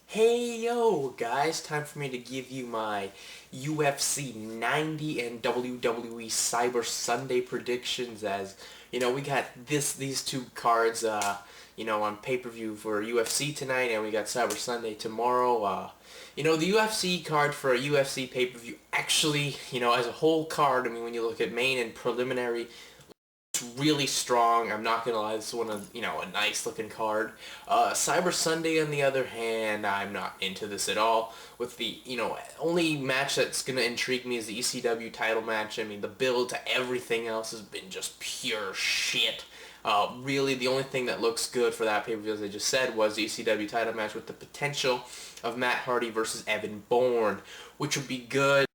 Hey yo guys, time for me to give you my UFC 90 and WWE Cyber Sunday predictions. As you know, we got these two cards on pay-per-view for UFC tonight, and we got Cyber Sunday tomorrow. The UFC card for a UFC pay-per-view actually, as a whole card, I mean, when you look at main and preliminary, really strong. I'm not gonna lie, this is a nice looking card. Cyber Sunday, on the other hand, I'm not into this at all. With the only match that's gonna intrigue me is the ECW title match. I mean, the build to everything else has been just pure shit. Really, the only thing that looks good for that pay-per-view, as I just said, was the ECW title match with the potential of Matt Hardy versus Evan Bourne, which would be good.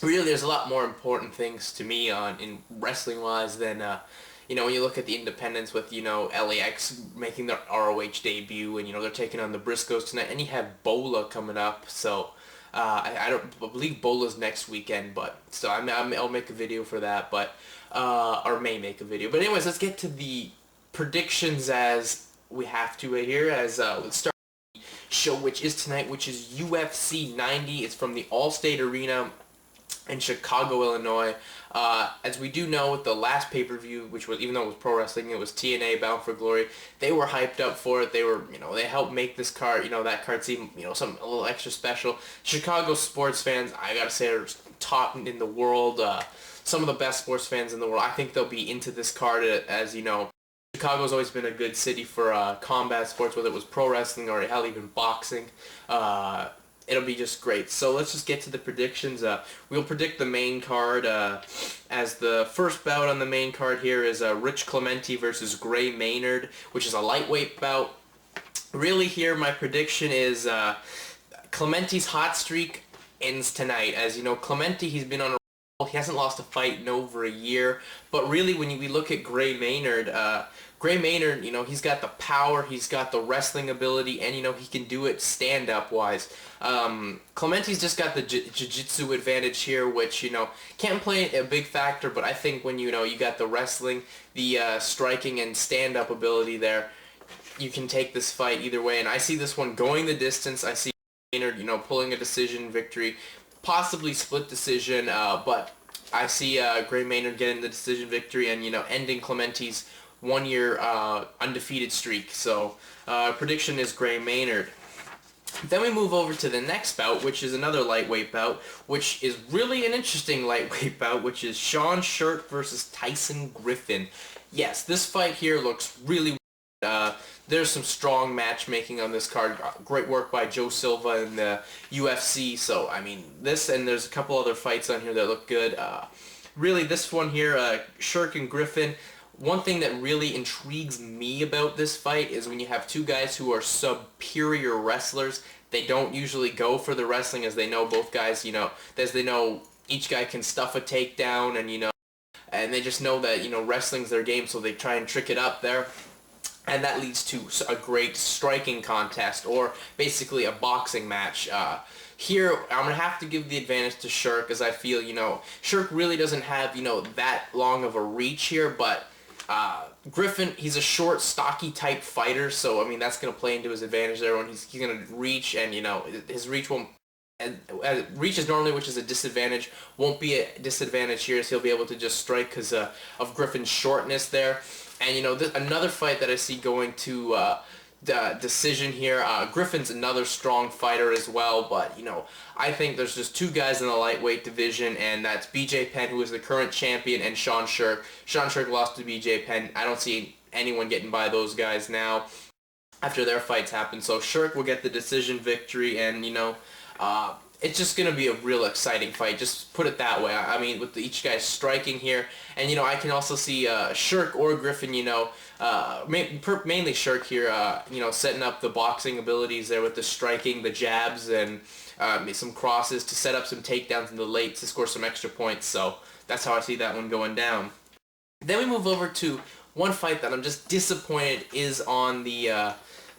Really, there's a lot more important things to me in wrestling wise than when you look at the independents with LAX making their ROH debut, and they're taking on the Briscoes tonight, and you have Bola coming up. So I don't believe Bola's next weekend, but so I'll make a video for that, but or may make a video. But anyways, let's get to the predictions as we have to right here. As let's start the show, which is tonight, which is UFC 90. It's from the Allstate Arena in Chicago, Illinois. As we do know, with the last pay-per-view, which was, even though it was pro wrestling, it was TNA Bound for Glory, they were hyped up for it. They were, they helped make this card, that card seem, something a little extra special. Chicago sports fans, I gotta say, are top in the world. Some of the best sports fans in the world. I think they'll be into this card, as Chicago's always been a good city for combat sports, whether it was pro wrestling or hell, even boxing. It'll be just great. So let's just get to the predictions. We'll predict the main card. As the first bout on the main card here is Rich Clementi versus Gray Maynard, which is a lightweight bout. Really here, my prediction is Clementi's hot streak ends tonight. As you know, Clemente, he's been on a he hasn't lost a fight in over a year. But really, when we look at Gray Maynard, he's got the power, he's got the wrestling ability, and, he can do it stand-up wise. Clemente's just got the jiu-jitsu advantage here, which, can't play a big factor, but I think when, you got the wrestling, the striking and stand-up ability there, you can take this fight either way. And I see this one going the distance. I see Maynard, pulling a decision victory, possibly split decision, but I see Gray Maynard getting the decision victory and, ending Clemente's one-year undefeated streak. So prediction is Gray Maynard. Then we move over to the next bout, which is another lightweight bout, which is really an interesting lightweight bout, which is Sherk versus Tyson Griffin. Yes, this fight here looks really there's some strong matchmaking on this card. Great work by Joe Silva in the UFC. So, I mean, this, and there's a couple other fights on here that look good. Really, this one here, Sherk and Griffin, one thing that really intrigues me about this fight is when you have two guys who are superior wrestlers. They don't usually go for the wrestling, as they know both guys, as they know each guy can stuff a takedown, and they just know that, wrestling's their game, so they try and trick it up there. And that leads to a great striking contest, or basically a boxing match. Here, I'm going to have to give the advantage to Sherk, as I feel, Sherk really doesn't have, that long of a reach here, but Griffin, he's a short, stocky type fighter, so, I mean, that's going to play into his advantage there when he's going to reach, and, his reach won't, reach is normally, which is a disadvantage, won't be a disadvantage here, so he'll be able to just strike because of Griffin's shortness there. And, another fight that I see going to the decision here, Griffin's another strong fighter as well, but, I think there's just two guys in the lightweight division, and that's BJ Penn, who is the current champion, and Sean Sherk. Sean Sherk lost to BJ Penn. I don't see anyone getting by those guys now after their fights happen. So Sherk will get the decision victory, and, it's just going to be a real exciting fight, just put it that way. I mean, with each guy striking here. And, I can also see Sherk or Griffin, mainly Sherk here, setting up the boxing abilities there with the striking, the jabs, and some crosses to set up some takedowns in the late to score some extra points. So that's how I see that one going down. Then we move over to one fight that I'm just disappointed is on the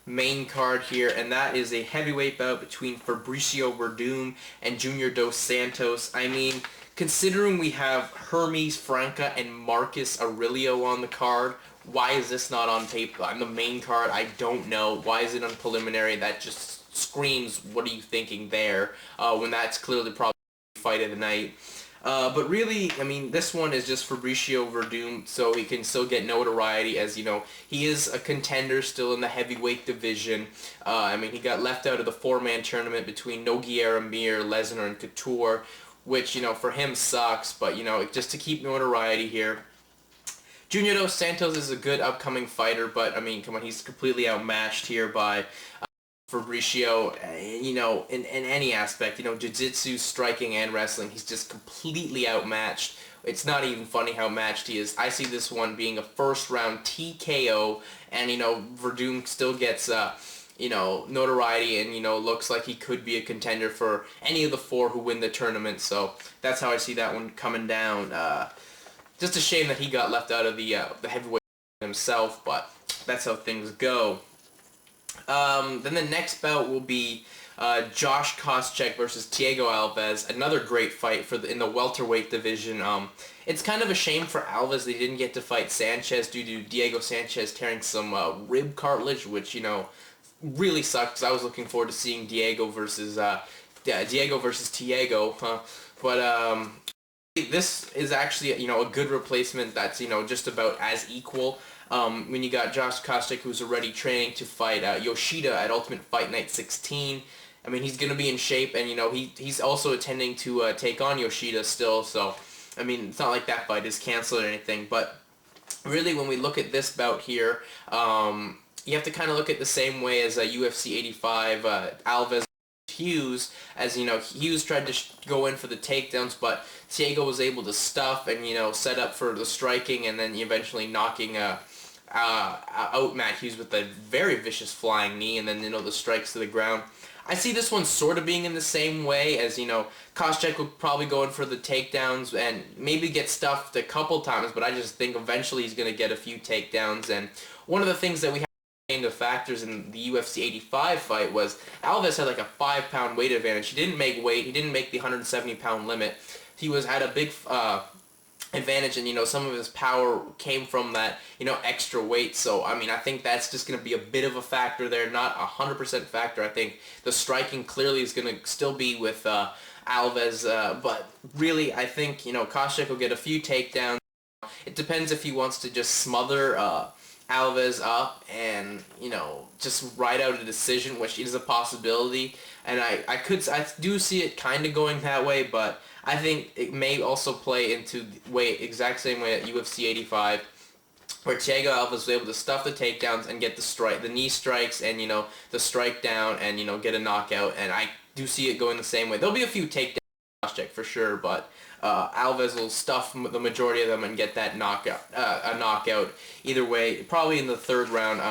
main card here, and that is a heavyweight bout between Fabricio Werdum and Junior Dos Santos. I mean, considering we have Hermes Franca and Marcus Aurelio on the card, why is this not on tape on the main card? I don't know. Why is it on preliminary? That just screams, what are you thinking there, when that's clearly probably the fight of the night. But really, I mean, this one is just Fabricio Verdum, so he can still get notoriety as, you know, he is a contender still in the heavyweight division. I mean, he got left out of the four-man tournament between Nogueira, Mir, Lesnar, and Couture, which, you know, for him sucks, but, you know, just to keep notoriety here. Junior Dos Santos is a good upcoming fighter, but, I mean, come on, he's completely outmatched here by Fabricio, you know, in any aspect, you know, jiu-jitsu, striking, and wrestling. He's just completely outmatched. It's not even funny how matched he is. I see this one being a first-round TKO, and, you know, Verdum still gets, you know, notoriety and, you know, looks like he could be a contender for any of the four who win the tournament, so that's how I see that one coming down. Just a shame that he got left out of the heavyweight himself, but that's how things go. Then the next bout will be Josh Koscheck versus Thiago Alves. Another great fight for in the welterweight division. It's kind of a shame for Alves they didn't get to fight Sanchez due to Diego Sanchez tearing some rib cartilage, which, you know, really sucks. I was looking forward to seeing Diego versus Thiago, but this is actually, you know, a good replacement that's, you know, just about as equal. When you got Josh Koscheck, who's already training to fight Yoshida at Ultimate Fight Night 16. I mean, he's going to be in shape, and, you know, he's also intending to take on Yoshida still, so, I mean, it's not like that fight is canceled or anything, but really, when we look at this bout here, you have to kind of look at the same way as UFC 85, Alves Hughes, as, you know, Hughes tried to go in for the takedowns, but Thiago was able to stuff and, you know, set up for the striking, and then eventually knocking out Matt Hughes with a very vicious flying knee, and then, you know, the strikes to the ground. I see this one sort of being in the same way as, you know, Koscheck will probably go in for the takedowns and maybe get stuffed a couple times, but I just think eventually he's going to get a few takedowns. And one of the things that we have the factors in the UFC 85 fight was Alves had like a 5-pound weight advantage. He didn't make weight. He didn't make the 170-pound limit. He had a big advantage, and, you know, some of his power came from that, you know, extra weight. So, I mean, I think that's just going to be a bit of a factor there, not a 100% factor. I think the striking clearly is going to still be with Alves, but really, I think, you know, Koscheck will get a few takedowns. It depends if he wants to just smother Alves up and, you know, just ride out a decision, which is a possibility. And I do see it kind of going that way, but I think it may also play into the exact same way at UFC 85, where Thiago Alves was able to stuff the takedowns and get the knee strikes and, you know, the strike down and, you know, get a knockout. And I do see it going the same way. There'll be a few takedowns for sure, but Alves will stuff the majority of them and get that knockout, a knockout. Either way, probably in the third round,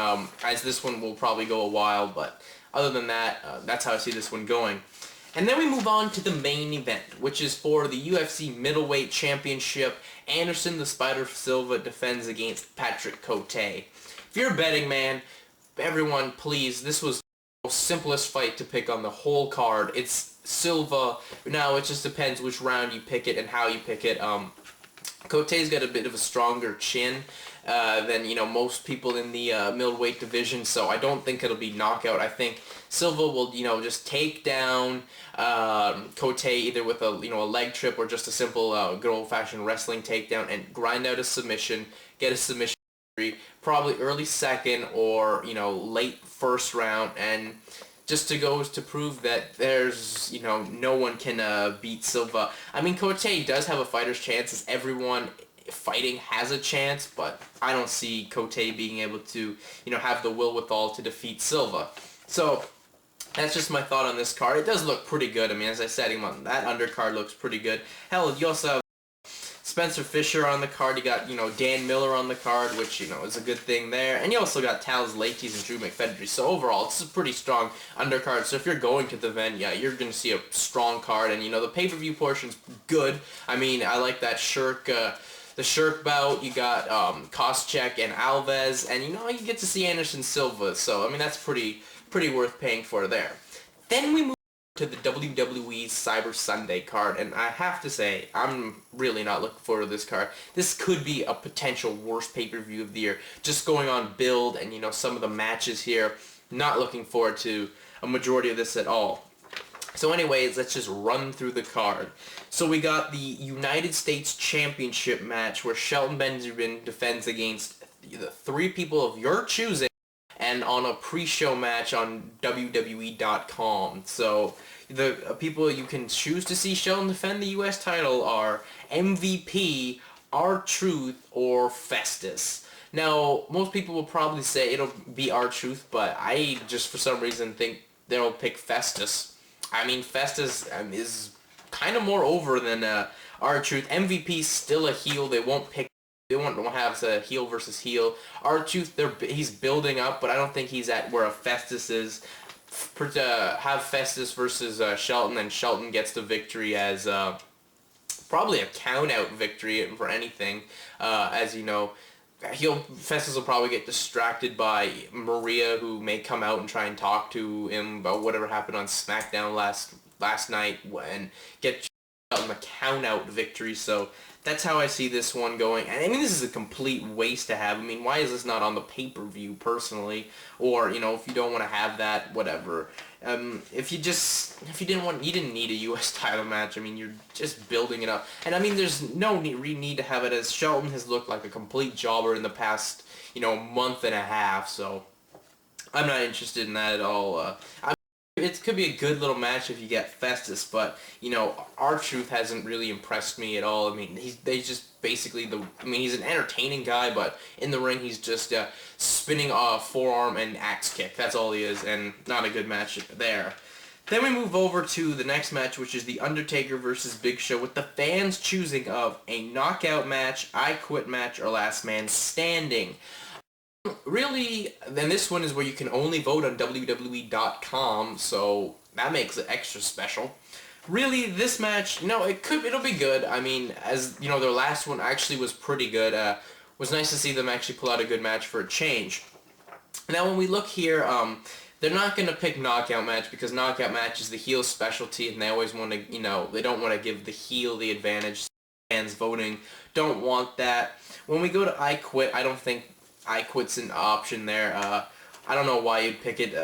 as this one will probably go a while, but other than that, that's how I see this one going. And then we move on to the main event, which is for the UFC Middleweight Championship. Anderson the Spider Silva defends against Patrick Cote. If you're a betting man, everyone, please, this was the simplest fight to pick on the whole card. It's Silva. Now, it just depends which round you pick it and how you pick it. Cote's got a bit of a stronger chin than, you know, most people in the middleweight division, so I don't think it'll be knockout. I think Silva will, you know, just take down Cote either with a, you know, a leg trip or just a simple good old-fashioned wrestling takedown and grind out a submission, get a submission victory, probably early second or, you know, late first round, and just to prove that there's, you know, no one can beat Silva. I mean, Cote does have a fighter's chance, as everyone fighting has a chance, but I don't see Cote being able to, you know, have the wherewithal to defeat Silva. So that's just my thought on this card. It does look pretty good. I mean, as I said, that undercard looks pretty good. Hell, you also have Spencer Fisher on the card. You got, you know, Dan Miller on the card, which, you know, is a good thing there. And you also got Tals Laties and Drew McFedry. So overall, it's a pretty strong undercard. So if you're going to the event, yeah, you're going to see a strong card. And, you know, the pay-per-view portion's good. I mean, I like that Sherk, the Sherk bout. You got Koscheck and Alves. And, you know, you get to see Anderson Silva. So, I mean, that's pretty worth paying for there. Then we move to the WWE Cyber Sunday card, and I have to say, I'm really not looking forward to this card. This could be a potential worst pay-per-view of the year, just going on build and, you know, some of the matches here. Not looking forward to a majority of this at all. So anyways, let's just run through the card. So we got the United States Championship match where Shelton Benjamin defends against the 3 people of your choosing and on a pre-show match on WWE.com. So the people you can choose to see Shelton defend the US title are MVP, R-Truth, or Festus. Now, most people will probably say it'll be R-Truth, but I just for some reason think they'll pick Festus. I mean, Festus is kind of more over than R-Truth. MVP's still a heel. They won't have a heel versus heel. R-Truth, he's building up, but I don't think he's at where a Festus is. Have Festus versus Shelton, and Shelton gets the victory as probably a count-out victory for anything, as you know. Festus will probably get distracted by Maria, who may come out and try and talk to him about whatever happened on SmackDown last night and get a count-out victory. So that's how I see this one going. And I mean, this is a complete waste to have. I mean, why is this not on the pay-per-view personally? Or, you know, if you don't want to have that, whatever. If you didn't need a US title match, I mean, you're just building it up. And I mean, there's no need to have it, as Shelton has looked like a complete jobber in the past, you know, month and a half. So I'm not interested in that at all. It could be a good little match if you get Festus, but, you know, R-Truth hasn't really impressed me at all. I mean, he's an entertaining guy, but in the ring he's just spinning a forearm and axe kick. That's all he is, and not a good match there. Then we move over to the next match, which is the Undertaker versus Big Show, with the fans choosing of a knockout match, I Quit match, or last man standing. Really, then this one is where you can only vote on WWE.com, so that makes it extra special. Really, this match, you know, it'll be good. I mean, as you know, their last one actually was pretty good. Was nice to see them actually pull out a good match for a change. Now, when we look here, they're not going to pick knockout match because knockout match is the heel specialty, and they always want to, you know, they don't want to give the heel the advantage. Fans voting don't want that. When we go to I Quit, I don't think I Quit's an option there. I don't know why you'd pick it.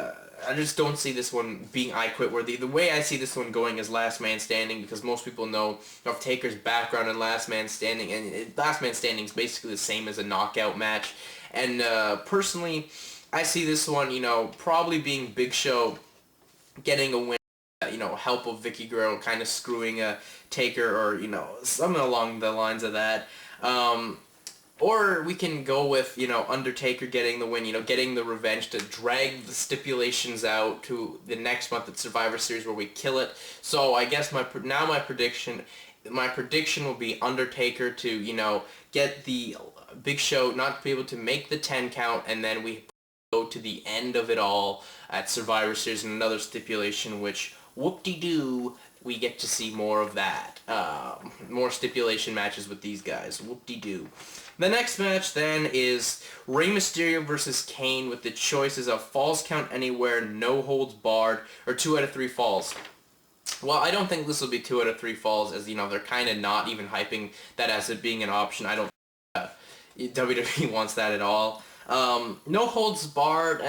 I just don't see this one being I Quit worthy. The way I see this one going is Last Man Standing, because most people know of Taker's background in Last Man Standing, and Last Man Standing is basically the same as a knockout match. And personally, I see this one, you know, probably being Big Show getting a win. You know, help of Vicky Guerrero kind of screwing a Taker, or, you know, something along the lines of that. Or we can go with, you know, Undertaker getting the win, you know, getting the revenge to drag the stipulations out to the next month at Survivor Series where we kill it. So I guess my prediction will be Undertaker to, you know, get the Big Show not to be able to make the 10 count, and then we go to the end of it all at Survivor Series and another stipulation, which, whoop-de-doo, we get to see more of that. More stipulation matches with these guys. Whoop-de-doo. The next match then is Rey Mysterio versus Kane, with the choices of Falls Count Anywhere, No Holds Barred, or 2 out of 3 falls. Well, I don't think this will be 2 out of 3 falls, as, you know, they're kind of not even hyping that as it being an option. I don't think WWE wants that at all. No Holds Barred,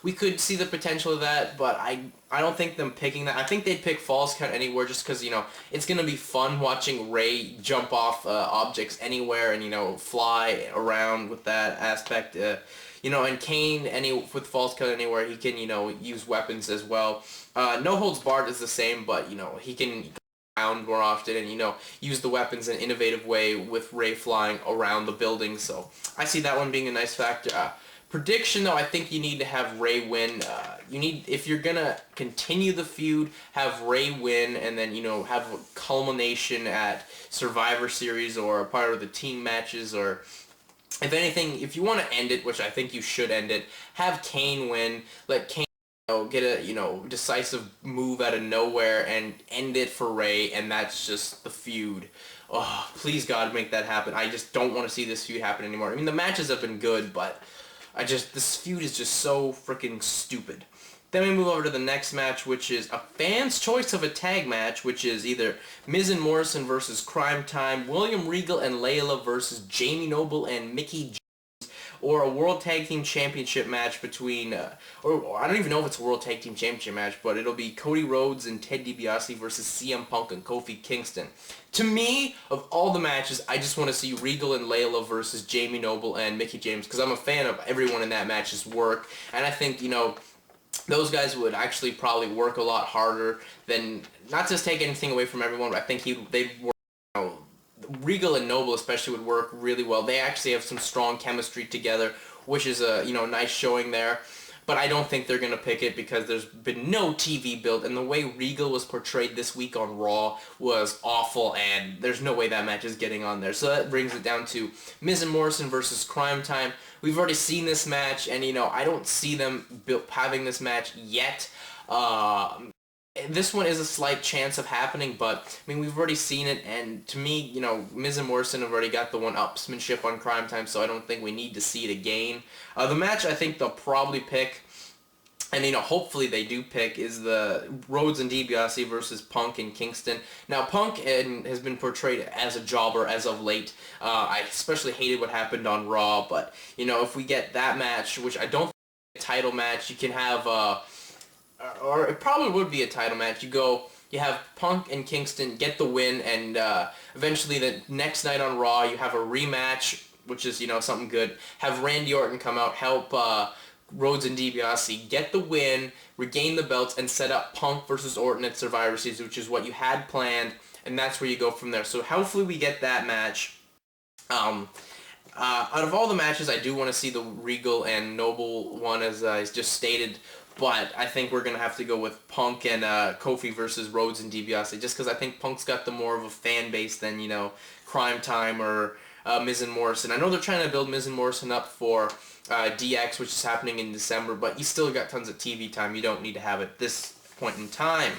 we could see the potential of that, but I don't think them picking that. I think they'd pick Falls Count Anywhere just because, you know, it's going to be fun watching Ray jump off objects anywhere and, you know, fly around with that aspect. You know, and Kane, with Falls Count Anywhere, he can, you know, use weapons as well. No Holds Barred is the same, but, you know, he can around more often and, you know, use the weapons in an innovative way with Ray flying around the building. So I see that one being a nice factor. Prediction, though, I think you need to have Ray win. If you're going to continue the feud, have Ray win, and then, you know, have a culmination at Survivor Series or a part of the team matches, or if anything, if you want to end it, which I think you should end it, have Kane win. Let Kane, you know, get a, you know, decisive move out of nowhere and end it for Ray, and that's just the feud. Oh, please God, make that happen. I just don't want to see this feud happen anymore. I mean, the matches have been good, but this feud is just so freaking stupid. Then we move over to the next match, which is a fan's choice of a tag match, which is either Miz and Morrison versus Crime Time, William Regal and Layla versus Jamie Noble and Mickey James, or a World Tag Team Championship match between, or I don't even know if it's a World Tag Team Championship match, but it'll be Cody Rhodes and Ted DiBiase versus CM Punk and Kofi Kingston. To me, of all the matches, I just want to see Regal and Layla versus Jamie Noble and Mickie James, because I'm a fan of everyone in that match's work, and I think, you know, those guys would actually probably work a lot harder than, not just take anything away from everyone, but I think they'd work, you know, Regal and Noble especially would work really well. They actually have some strong chemistry together, which is a, you know, nice showing there. But I don't think they're going to pick it because there's been no TV build, and the way Regal was portrayed this week on Raw was awful, and there's no way that match is getting on there. So that brings it down to Miz and Morrison versus Crime Time. We've already seen this match, and, you know, I don't see them having this match yet. This one is a slight chance of happening, but, I mean, we've already seen it, and to me, you know, Miz and Morrison have already got the one-upsmanship on Crime Time, so I don't think we need to see it again. The match I think they'll probably pick, and, you know, hopefully they do pick, is the Rhodes and DiBiase versus Punk and Kingston. Now, Punk has been portrayed as a jobber as of late. I especially hated what happened on Raw, but, you know, if we get that match, which I don't think is a title match, you can have, or it probably would be a title match. You have Punk and Kingston get the win, and eventually the next night on Raw, you have a rematch, which is, you know, something good. Have Randy Orton come out, help Rhodes and DiBiase get the win, regain the belts, and set up Punk versus Orton at Survivor Series, which is what you had planned, and that's where you go from there. So hopefully we get that match. Out of all the matches, I do want to see the Regal and Noble one, as I just stated. But I think we're going to have to go with Punk and Kofi versus Rhodes and DiBiase, just because I think Punk's got the more of a fan base than, you know, Crime Time or Miz and Morrison. I know they're trying to build Miz and Morrison up for DX, which is happening in December, but you still got tons of TV time. You don't need to have it at this point in time.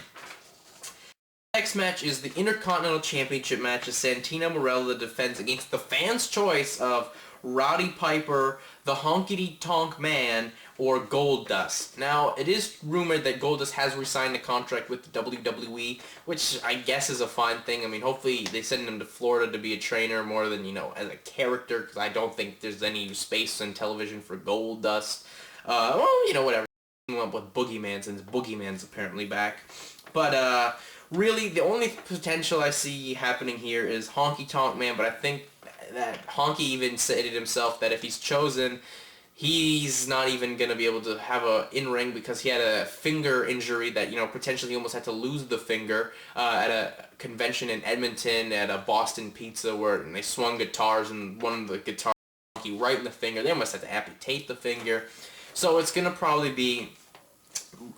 Next match is the Intercontinental Championship match as Santino Marella defends against the fans' choice of Roddy Piper, the Honkity Tonk Man, or Goldust. Now, it is rumored that Goldust has re-signed a contract with the WWE, which I guess is a fine thing. I mean, hopefully they send him to Florida to be a trainer more than, you know, as a character, because I don't think there's any space on television for Goldust. Well, you know, whatever. We went with Boogeyman, since Boogeyman's apparently back. But, really, the only potential I see happening here is Honky Tonk Man, but I think that Honky even said it himself that if he's chosen, he's not even going to be able to have a in-ring because he had a finger injury that, you know, potentially he almost had to lose the finger at a convention in Edmonton at a Boston Pizza where they swung guitars and one of the guitars Honky right in the finger. They almost had to amputate the finger. So it's going to probably be,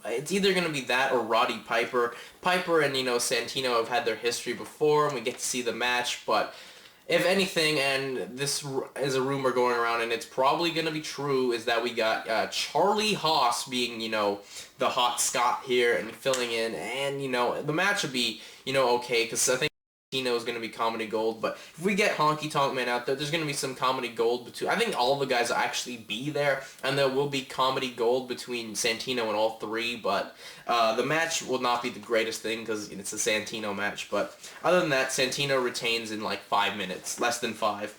it's either going to be that or Roddy Piper. Piper and, you know, Santino have had their history before, and we get to see the match, but if anything, and this is a rumor going around, and it's probably going to be true, is that we got Charlie Haas being, you know, the hot Scot here and filling in, and, you know, the match would be, you know, okay, because I think Santino is going to be comedy gold, but if we get Honky Tonk Man out there, there's going to be some comedy gold between, I think all the guys will actually be there, and there will be comedy gold between Santino and all three, but the match will not be the greatest thing because it's a Santino match, but other than that, Santino retains in like 5 minutes, less than 5.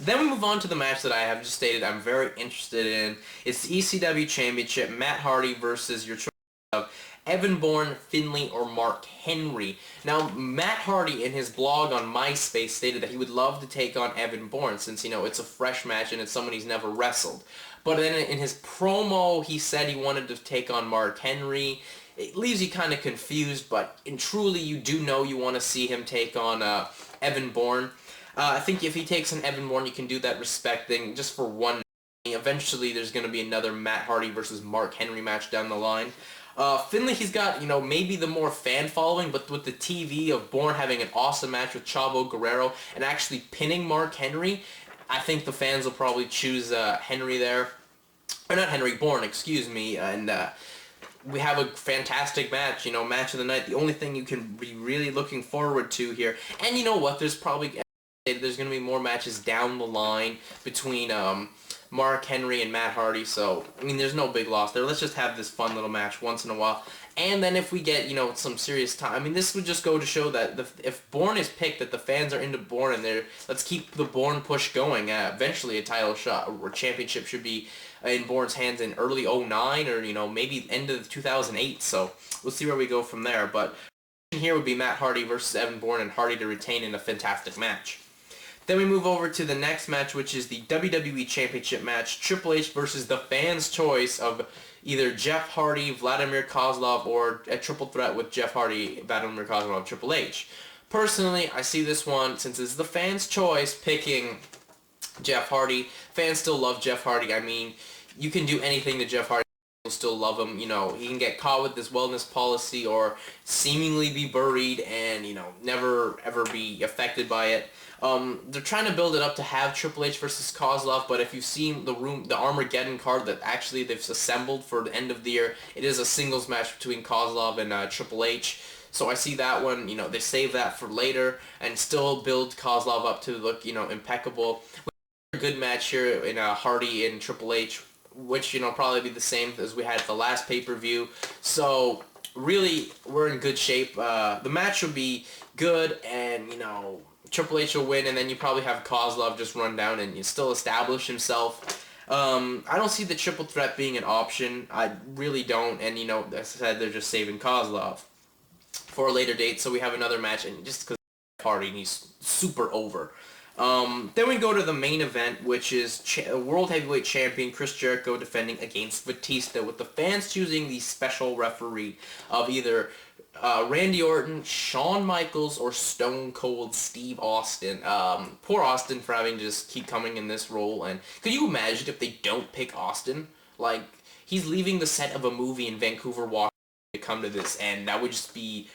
Then we move on to the match that I have just stated I'm very interested in. It's the ECW Championship, Matt Hardy versus your choice of Evan Bourne, Finlay, or Mark Henry. Now, Matt Hardy in his blog on MySpace stated that he would love to take on Evan Bourne since, you know, it's a fresh match and it's someone he's never wrestled. But then in his promo, he said he wanted to take on Mark Henry. It leaves you kind of confused, but truly you do know you want to see him take on Evan Bourne. I think if he takes on Evan Bourne, you can do that respecting just for one. Eventually, there's going to be another Matt Hardy versus Mark Henry match down the line. Finlay, he's got, you know, maybe the more fan following, but with the TV of Bourne having an awesome match with Chavo Guerrero and actually pinning Mark Henry, I think the fans will probably choose Henry there. Or not Henry, Bourne, excuse me, and we have a fantastic match, you know, match of the night. The only thing you can be really looking forward to here, and you know what, there's probably there's going to be more matches down the line between Mark Henry and Matt Hardy. So, I mean, there's no big loss there. Let's just have this fun little match once in a while. And then if we get, some serious time, I mean, this would just go to show that if Bourne is picked, that the fans are into Bourne, and let's keep the Bourne push going. Eventually, a title shot or championship should be in Bourne's hands in early '09 or, maybe end of 2008. So we'll see where we go from there. But here would be Matt Hardy versus Evan Bourne, and Hardy to retain in a fantastic match. Then we move over to the next match, which is the WWE Championship match, Triple H versus the fans' choice of either Jeff Hardy, Vladimir Kozlov, or a triple threat with Jeff Hardy, Vladimir Kozlov, Triple H. Personally, I see this one, since it's the fans' choice, picking Jeff Hardy. Fans still love Jeff Hardy. I mean, you can do anything to Jeff Hardy. Still love him. He can get caught with this wellness policy or seemingly be buried and, never ever be affected by it. They're trying to build it up to have Triple H versus Kozlov, but if you've seen the Armageddon card that actually they've assembled for the end of the year, it is a singles match between Kozlov and Triple H. So I see that one, they save that for later and still build Kozlov up to look, impeccable. A good match here in Hardy and Triple H, which, probably be the same as we had at the last pay-per-view. So really, we're in good shape. The match will be good, and, Triple H will win, and then you probably have Kozlov just run down and still establish himself. I don't see the triple threat being an option. I really don't, and, as I said, they're just saving Kozlov for a later date, so we have another match, and just because Hardy, and he's super over. Then we go to the main event, which is World Heavyweight Champion Chris Jericho defending against Batista, with the fans choosing the special referee of either Randy Orton, Shawn Michaels, or Stone Cold Steve Austin. Poor Austin for having to just keep coming in this role, and could you imagine if they don't pick Austin? Like, he's leaving the set of a movie in Vancouver, Washington to come to this, and that would just be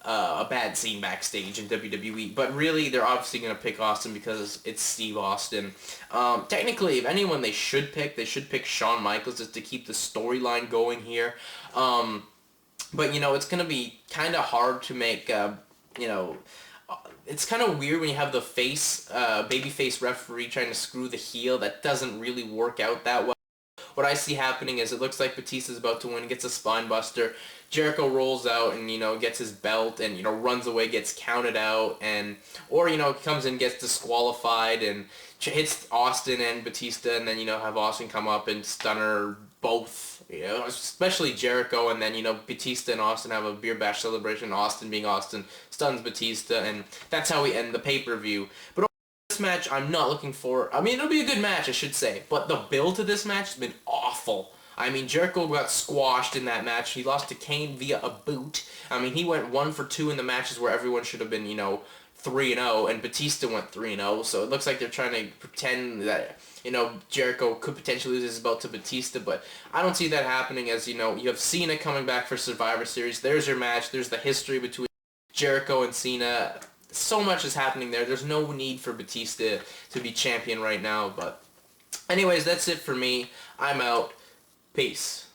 a bad scene backstage in WWE. But really, they're obviously going to pick Austin because it's Steve Austin. Technically, if anyone they should pick Shawn Michaels just to keep the storyline going here. But, it's going to be kind of hard to make, it's kind of weird when you have the babyface referee trying to screw the heel. That doesn't really work out that well. What I see happening is it looks like Batista's about to win, gets a spine buster. Jericho rolls out and, gets his belt and, runs away, gets counted out, or comes in, gets disqualified and hits Austin and Batista, and then, have Austin come up and stunner both, especially Jericho, and then, Batista and Austin have a beer bash celebration. Austin being Austin stuns Batista, and that's how we end the pay-per-view. But this match, I'm not looking for. I mean, it'll be a good match, I should say, but the build to this match has been awful. I mean, Jericho got squashed in that match. He lost to Kane via a boot. I mean, he went 1 for 2 in the matches where everyone should have been, 3-0, and Batista went 3-0. So it looks like they're trying to pretend that, Jericho could potentially lose his belt to Batista, but I don't see that happening. As, you have Cena coming back for Survivor Series. There's your match. There's the history between Jericho and Cena. So much is happening there. There's no need for Batista to be champion right now, but anyways, that's it for me. I'm out. Peace.